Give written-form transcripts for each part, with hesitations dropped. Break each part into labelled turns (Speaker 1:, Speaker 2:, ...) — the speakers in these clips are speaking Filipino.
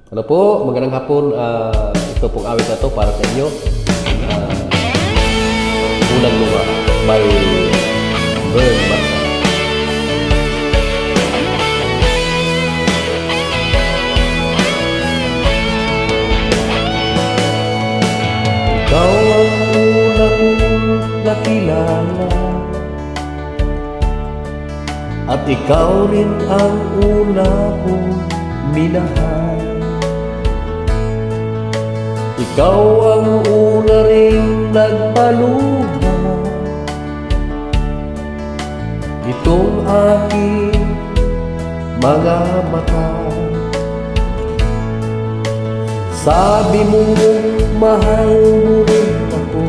Speaker 1: Ano po, magandang hapon. Ito pong awit na to para sa inyo. Unang Luma by Bern Marsa. Ikaw ang una kong nakilala, at ikaw rin ang una kong minahal. Ikaw ang una rin nagpaluha itong aking mga mata. Sabi mo mahal mo rin ako,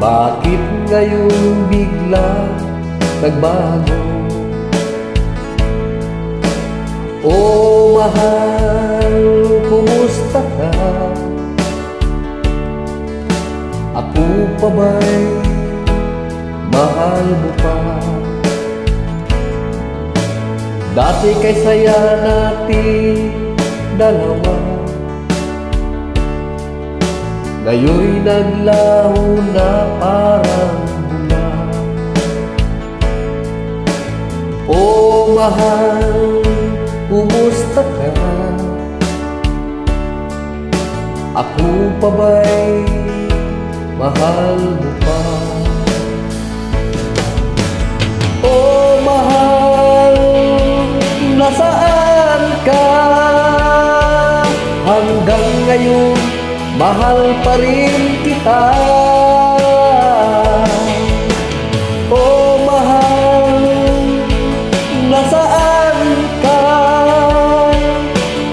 Speaker 1: bakit ngayon bigla nagbago? Oh mahal, kumusta ka? Ako pa ba'y mahal mo pa? Dati kay saya natin dalawa, ngayon'y naglaho na parang bula. Oh mahal, kumusta ka? Ako pa ba'y mahal mo pa? Oh mahal, nasaan ka? Hanggang ngayon, mahal pa rin kita. Oh mahal, nasaan ka?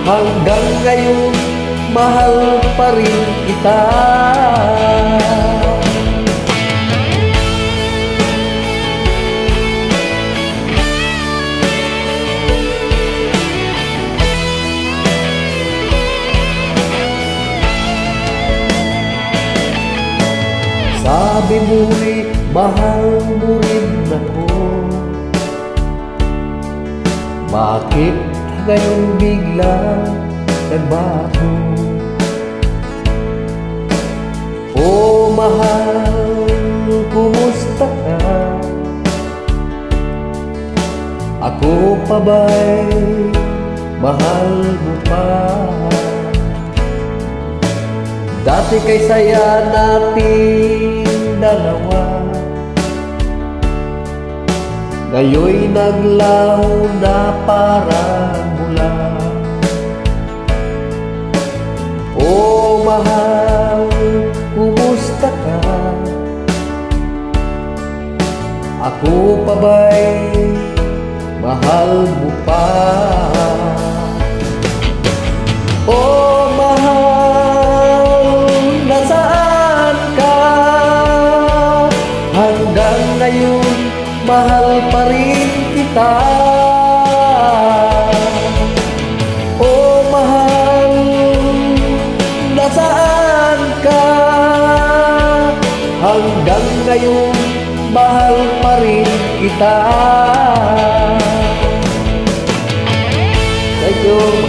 Speaker 1: Hanggang ngayon, mahal pa rin kita. Sabi mo'y mahal mo rin ako, bakit ngayon bigla nagbago? Oh mahal, kumusta ka? Ako pa ba'y mahal mo pa? Dati kay saya natin dalawa, ngayon'y naglaho na parang bula. Oh mahal, kumusta ka? Ako pa ba'y mahal mo pa? Oh mahal, nasaan ka? Hanggang ngayon, mahal pa rin kita. Oh mahal, nasaan ka? Hanggang ngayon, mahal pa rin kita. Thank you.